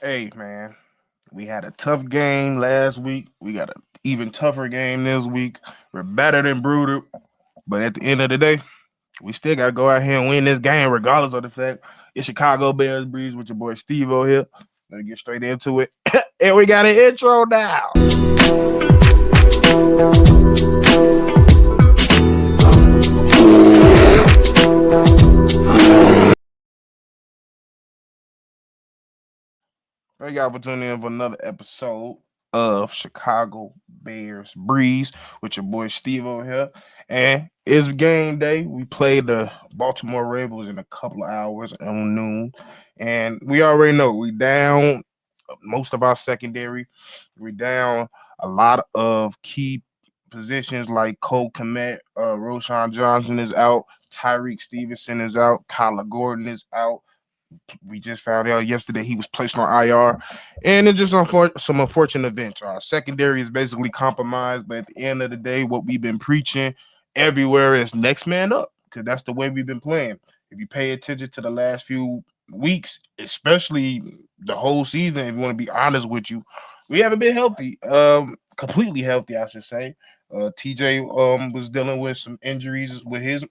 Hey, man, we had a tough game last week. We got an even tougher game this week. We're better than brutal, but at the end of the day, we still got to go out here and win this game, regardless of the fact it's Chicago Bears Breeze with your boy Steve here. Let's get straight into it. And we got an intro now. Thank y'all for tuning in for another episode of Chicago Bears Breeze with your boy Steve here. And it's game day. We play the Baltimore Ravens in a couple of hours on noon. And we already know we down most of our secondary. We down a lot of key positions like Cole Komet, Roshan Johnson is out, Tyreek Stevenson is out, Kyler Gordon is out. We just found out yesterday he was placed on IR, and it's just some unfortunate events. Our secondary is basically compromised, but at the end of the day, what we've been preaching everywhere is next man up because that's the way we've been playing. If you pay attention to the last few weeks, especially the whole season, if you want to be honest with you, we haven't been healthy, completely healthy, I should say. TJ was dealing with some injuries with his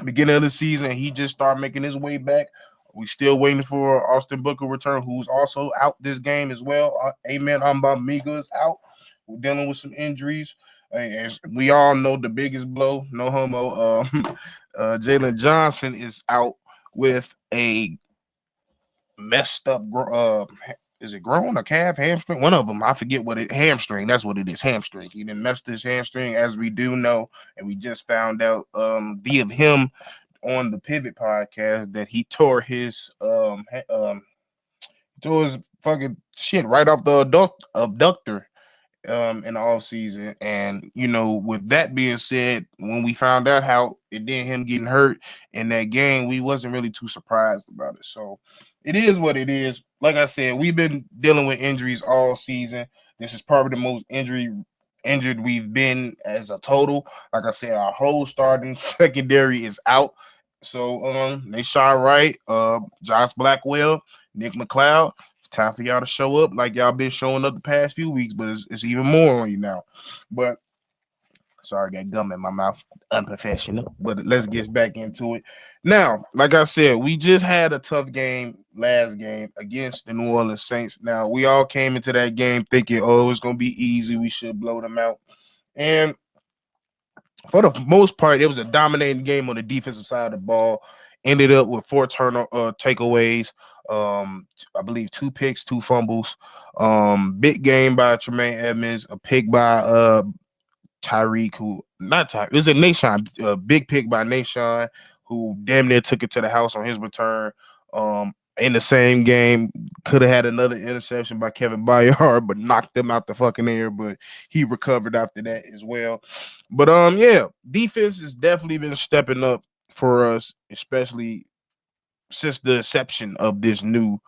beginning of the season. He just started making his way back. We still waiting for Austin Booker return, who's also out this game as well. Amen. Ambamiga is out. We're dealing with some injuries. As we all know, the biggest blow, no homo. Jalen Johnson is out with a messed up is it groin or calf hamstring? One of them. I forget what it hamstring. That's what it is. Hamstring. He didn't mess this hamstring, as we do know, and we just found out via him on the Pivot podcast that he tore his fucking shit right off the abductor in the off season. And with that being said, when we found out how it did him getting hurt in that game, we wasn't really too surprised about it. So it is what it is. Like I said, we've been dealing with injuries all season. This is probably the most injured we've been as a total. Like I said, our whole starting secondary is out. So they shot right. Josh Blackwell, Nick McLeod, time for y'all to show up like y'all been showing up the past few weeks, but it's even more on you now. But sorry, I got gum in my mouth. Unprofessional. But let's get back into it. Now, like I said, we just had a tough game last game against the New Orleans Saints. Now, we all came into that game thinking, oh, it's going to be easy. We should blow them out. And for the most part, it was a dominating game on the defensive side of the ball. Ended up with four takeaways. I believe two picks, two fumbles. Big game by Tremaine Edmonds, a pick by Tyreek, who not Tyreek, it was a Nation, a big pick by Nation, who damn near took it to the house on his return. In the same game, could have had another interception by Kevin Byard, but knocked them out the fucking air. But he recovered after that as well. But yeah, defense has definitely been stepping up for us, especially since the inception of this new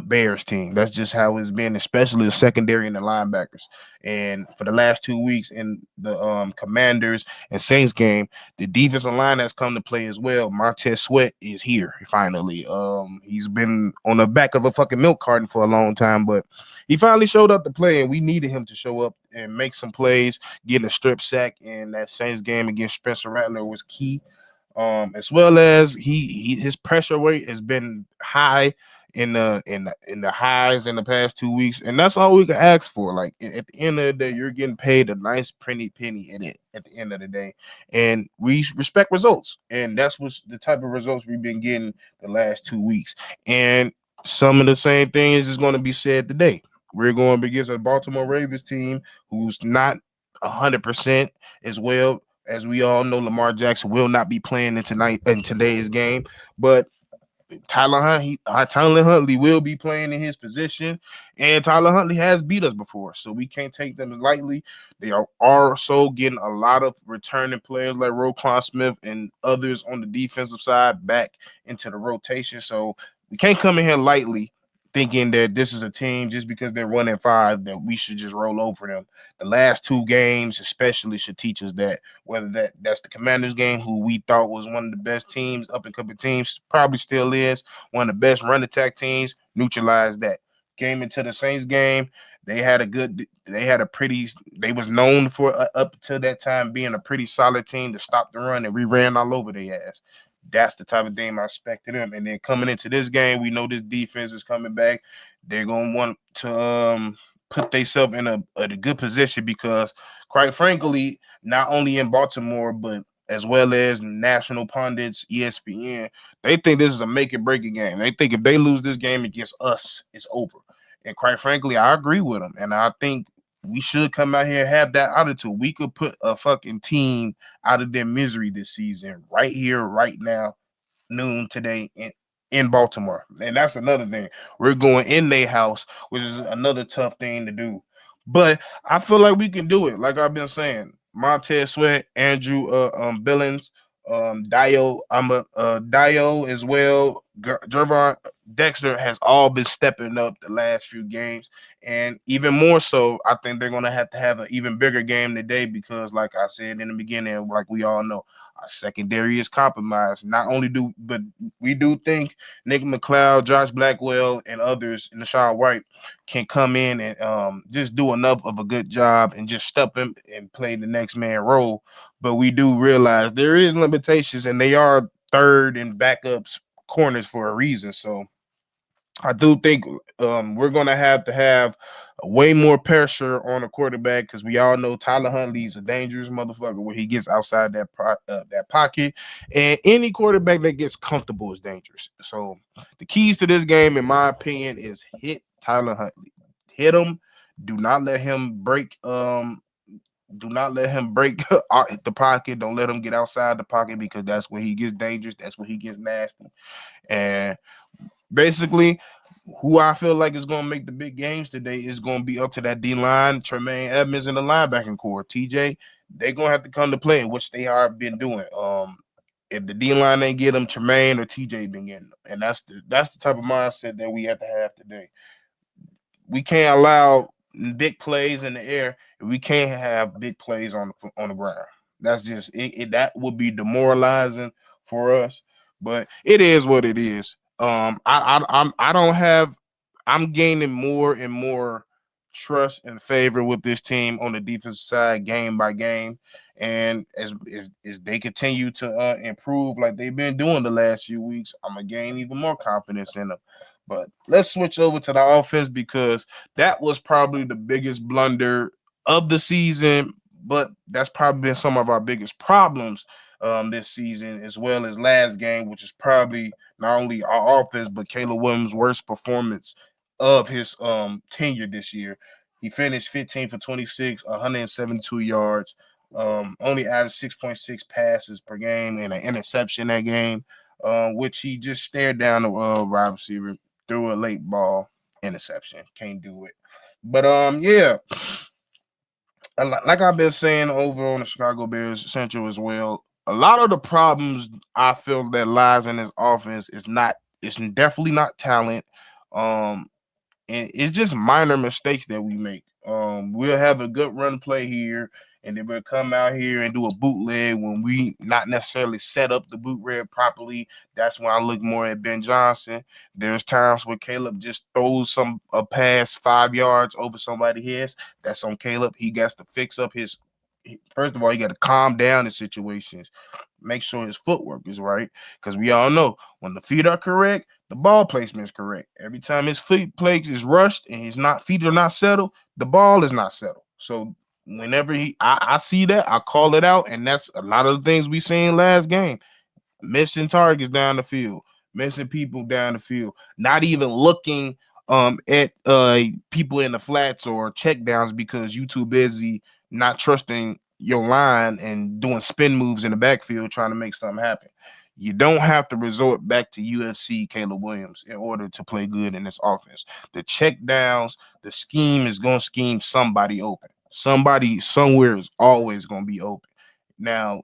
Bears team. That's just how it's been, especially the secondary and the linebackers. And for the last 2 weeks in the Commanders and Saints game, the defensive line has come to play as well. Montez Sweat is here finally. He's been on the back of a fucking milk carton for a long time, but he finally showed up to play, and we needed him to show up and make some plays. Getting a strip sack in that Saints game against Spencer Rattler was key. As well as his pressure rate has been high in the highs in the past 2 weeks, and that's all we can ask for. Like at the end of the day, you're getting paid a nice pretty penny in it at the end of the day, and we respect results, and that's what's the type of results we've been getting the last 2 weeks. And some of the same things is going to be said today. We're going against a Baltimore Ravens team who's not 100% as well. As we all know, Lamar Jackson will not be playing in today's game, but Tyler Huntley will be playing in his position, and Tyler Huntley has beat us before, so we can't take them lightly. They are also getting a lot of returning players like Roquan Smith and others on the defensive side back into the rotation, so we can't come in here lightly thinking that this is a team just because they're 1-5 that we should just roll over them. The last two games, especially, should teach us that. Whether that's the Commanders game, who we thought was one of the best teams, up and coming teams, probably still is one of the best run attack teams. neutralize that. Came into the Saints game. They had a pretty. They was known for up to that time being a pretty solid team to stop the run, and we ran all over their ass. That's the type of game I expected them. And then coming into this game, we know this defense is coming back. They're gonna want to put themselves in a good position because, quite frankly, not only in Baltimore but as well as national pundits, ESPN, they think this is a make it break it game. They think if they lose this game against us, it's over. And quite frankly, I agree with them. And I think we should come out here and have that attitude. We could put a fucking team out of their misery this season right here, right now, noon today in Baltimore. And that's another thing. We're going in their house, which is another tough thing to do. But I feel like we can do it. Like I've been saying, Montez Sweat, Andrew Billings, Dio as well. Gervon Dexter has all been stepping up the last few games, and even more so, I think they're gonna have to have an even bigger game today because, like I said in the beginning, like we all know, our secondary is compromised. Not only but we do think Nick McLeod, Josh Blackwell, and others, and Deshaun White can come in and just do enough of a good job and just step in and play the next man role. But we do realize there is limitations, and they are third and backups corners for a reason. So I do think we're going to have way more pressure on the quarterback because we all know Tyler Huntley's a dangerous motherfucker when he gets outside that pocket, and any quarterback that gets comfortable is dangerous. So the keys to this game, in my opinion, is hit Tyler Huntley, hit him. Do not let him break. Do not let him break the pocket. Don't let him get outside the pocket because that's when he gets dangerous. That's when he gets nasty. And basically, who I feel like is going to make the big games today is going to be up to that D line, Tremaine Edmonds, and the linebacking core. TJ, they're going to have to come to play, which they have been doing. If the D line ain't get them, Tremaine or TJ been getting them, and that's the type of mindset that we have to have today. We can't allow big plays in the air. We can't have big plays on the ground. That's just that would be demoralizing for us. But it is what it is. I don't have. I'm gaining more and more trust and favor with this team on the defensive side, game by game. And as they continue to improve like they've been doing the last few weeks, I'm gonna gain even more confidence in them. But let's switch over to the offense because that was probably the biggest blunder of the season, but that's probably been some of our biggest problems this season, as well as last game, which is probably not only our offense, but Caleb Williams' worst performance of his tenure this year. He finished 15 for 26, 172 yards, only averaged 6.6 passes per game and an interception that game, which he just stared down the wide receiver, threw a late ball interception. Can't do it. But yeah, like I've been saying over on the Chicago Bears Central as well, a lot of the problems I feel that lies in this offense is not. It's definitely not talent. Um, and it's just minor mistakes that we make. We'll have a good run play here, and then we'll come out here and do a bootleg when we not necessarily set up the bootleg properly. That's when I look more at Ben Johnson. There's times where Caleb just throws a pass 5 yards over somebody's head. That's on Caleb. He got to fix up his. First of all, he got to calm down in situations, make sure his footwork is right. Because we all know when the feet are correct, the ball placement is correct. Every time his feet place is rushed and his not feet are not settled, the ball is not settled. So whenever I see that, I call it out, and that's a lot of the things we seen last game. Missing targets down the field, missing people down the field, not even looking at people in the flats or check downs because you too busy not trusting your line and doing spin moves in the backfield trying to make something happen. You don't have to resort back to UFC Caleb Williams in order to play good in this offense. The check downs, the scheme is going to scheme somebody open. Somebody somewhere is always going to be open. Now,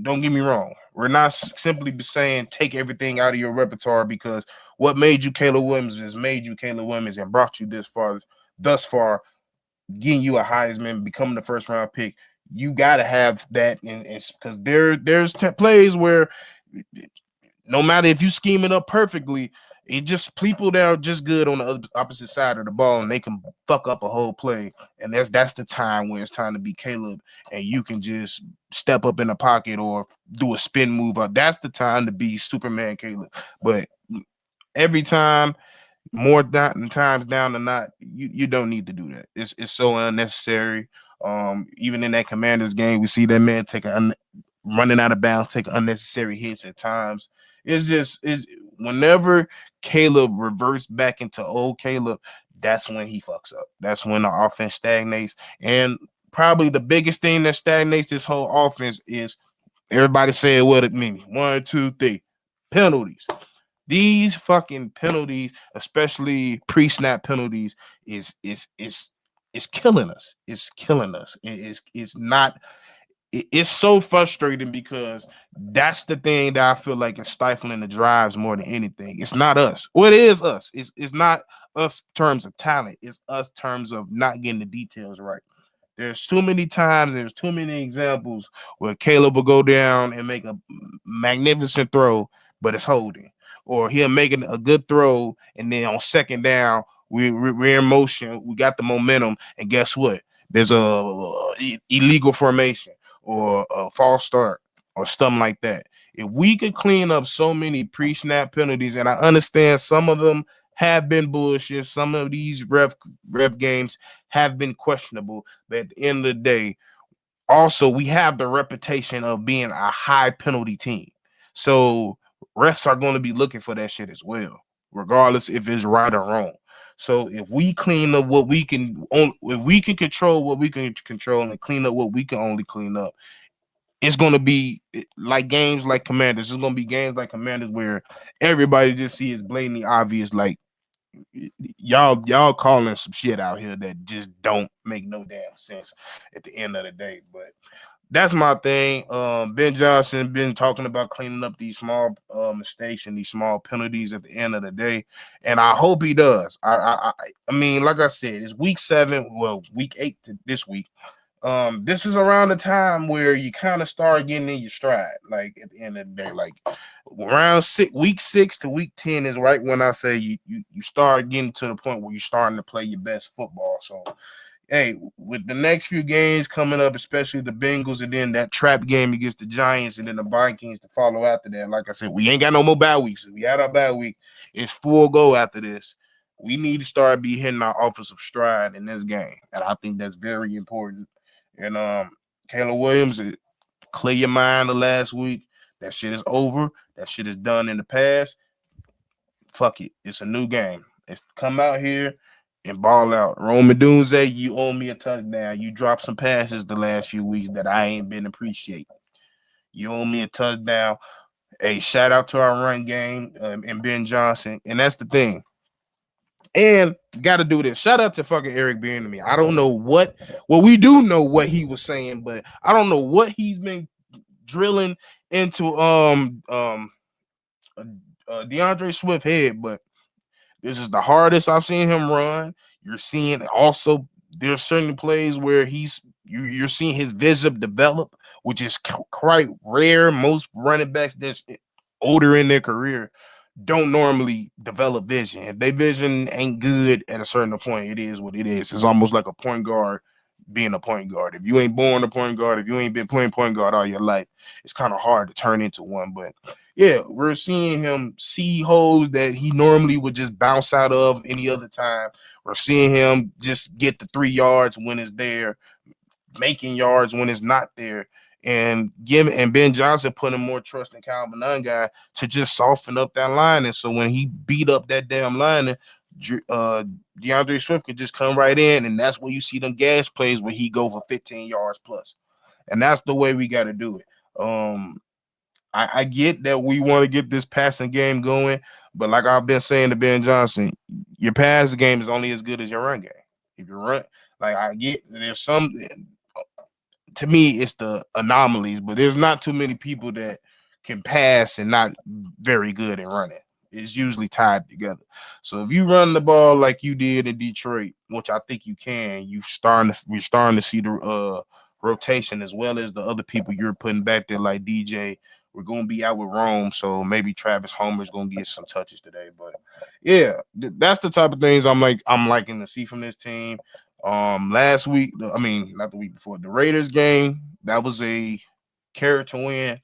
don't get me wrong. We're not simply saying take everything out of your repertoire because what made you Caleb Williams has made you Caleb Williams and brought you thus far, getting you a Heisman, becoming the first round pick. You got to have that, and because there's plays where no matter if you scheme it up perfectly, It just people that are just good on the opposite side of the ball, and they can fuck up a whole play. And that's the time where it's time to be Caleb, and you can just step up in the pocket or do a spin move. That's the time to be Superman Caleb. But every time, times down the not, you don't need to do that. It's so unnecessary. Even in that Commanders game, we see that man running out of bounds, take unnecessary hits at times. It's whenever Caleb reverts back into old Caleb, that's when he fucks up. That's when the offense stagnates. And probably the biggest thing that stagnates this whole offense is everybody say what it means. 1, 2, 3 penalties. These fucking penalties, especially pre-snap penalties, is killing us. It's killing us. It's not. It's so frustrating because that's the thing that I feel like is stifling the drives more than anything. It's not us. Well, it is us. It's not us terms of talent. It's us terms of not getting the details right. There's too many times, there's too many examples where Caleb will go down and make a magnificent throw, but it's holding. Or he'll make a good throw, and then on second down, we're in motion, we got the momentum, and guess what? There's a illegal formation or a false start or something like that. If we could clean up so many pre-snap penalties, and I understand some of them have been bullshit, some of these ref games have been questionable, but at the end of the day, also we have the reputation of being a high penalty team. So refs are going to be looking for that shit as well, regardless if it's right or wrong. So if we clean up what we can, if we can control what we can control and clean up what we can only clean up, it's going to be like games like Commanders. It's going to be games like Commanders where everybody just see it's blatantly obvious, like y'all calling some shit out here that just don't make no damn sense at the end of the day. But that's my thing. Ben Johnson been talking about cleaning up these small mistakes and these small penalties at the end of the day, and I hope he does. I mean, like I said, it's week 7, well, week 8 to this week. This is around the time where you kind of start getting in your stride. Like at the end of the day, like around week 6 to week 10 is right when I say you start getting to the point where you're starting to play your best football. So hey, with the next few games coming up, especially the Bengals, and then that trap game against the Giants, and then the Vikings to follow after that. Like I said, we ain't got no more bad weeks. We had our bad week. It's full go after this. We need to start be hitting our offensive stride in this game, and I think that's very important. And Caleb Williams, clear your mind the last week. That shit is over. That shit is done in the past. Fuck it. It's a new game. It's come out here and ball out. Roman Dunze, you owe me a touchdown. You dropped some passes the last few weeks that I ain't been appreciating. You owe me a touchdown. Hey, shout out to our run game and Ben Johnson. And that's the thing. And got to do this. Shout out to fucking Eric Bieniemy. I don't know what. Well, we do know what he was saying, but I don't know what he's been drilling into DeAndre Swift head. But this is the hardest I've seen him run. You're seeing also there's certain plays where you're seeing his vision develop, which is quite rare. Most running backs that's older in their career don't normally develop vision. If their vision ain't good at a certain point, it is what it is. It's almost like a point guard being a point guard. If you ain't born a point guard, if you ain't been playing point guard all your life, it's kind of hard to turn into one. But yeah, we're seeing him see holes that he normally would just bounce out of any other time. We're seeing him just get the 3 yards when it's there, making yards when it's not there, and Ben Johnson putting more trust in Kyle Monangai to just soften up that line. And so when he beat up that damn line, DeAndre Swift could just come right in, and that's where you see them gas plays where he go for 15 yards plus. And that's the way we got to do it. I get that we want to get this passing game going, but like I've been saying to Ben Johnson, your pass game is only as good as your run game. If you run, like I get, there's some, to me, it's the anomalies, but there's not too many people that can pass and not very good at running. It's usually tied together. So if you run the ball like you did in Detroit, which I think you can, we're starting to see the rotation as well as the other people you're putting back there like DJ we're gonna be out with Rome, so maybe Travis Homer's gonna get some touches today. But yeah, that's the type of things I'm liking to see from this team. Last week, I mean, not the week before, the Raiders game, that was a character win.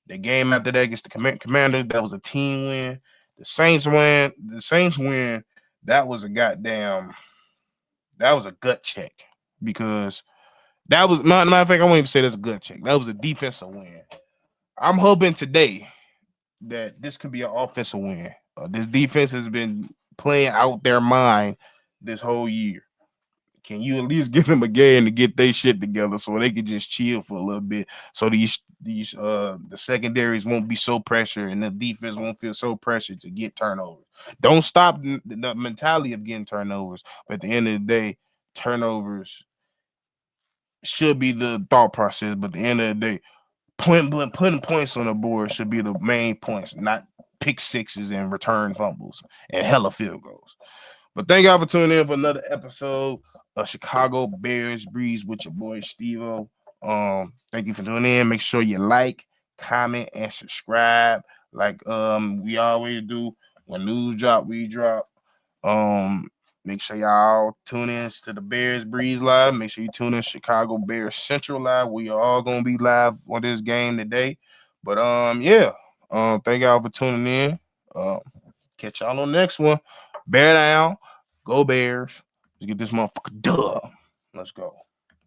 The game after that against the Commanders, that was a team win. The Saints win. The Saints win. That was a goddamn. That was a gut check because that was matter of fact. I won't even say that's a gut check. That was a defensive win. I'm hoping today that this could be an offensive win. This defense has been playing out their mind this whole year. Can you at least give them a game to get their shit together so they can just chill for a little bit? So these the secondaries won't be so pressured and the defense won't feel so pressured to get turnovers. Don't stop the mentality of getting turnovers, but at the end of the day, turnovers should be the thought process. But at the end of the day, putting points on the board should be the main points, not pick sixes and return fumbles and hella field goals. But thank y'all for tuning in for another episode of Chicago Bears Breeze with your boy Steve-O. Thank you for tuning in. Make sure you like, comment, and subscribe. Like we always do. When news drop, we drop. Um, Make sure y'all tune in to the Bears Breeze Live. Make sure you tune in Chicago Bears Central Live. We are all gonna be live on this game today. But yeah. Thank y'all for tuning in. Catch y'all on the next one. Bear down. Go Bears. Let's get this motherfucker dub. Let's go.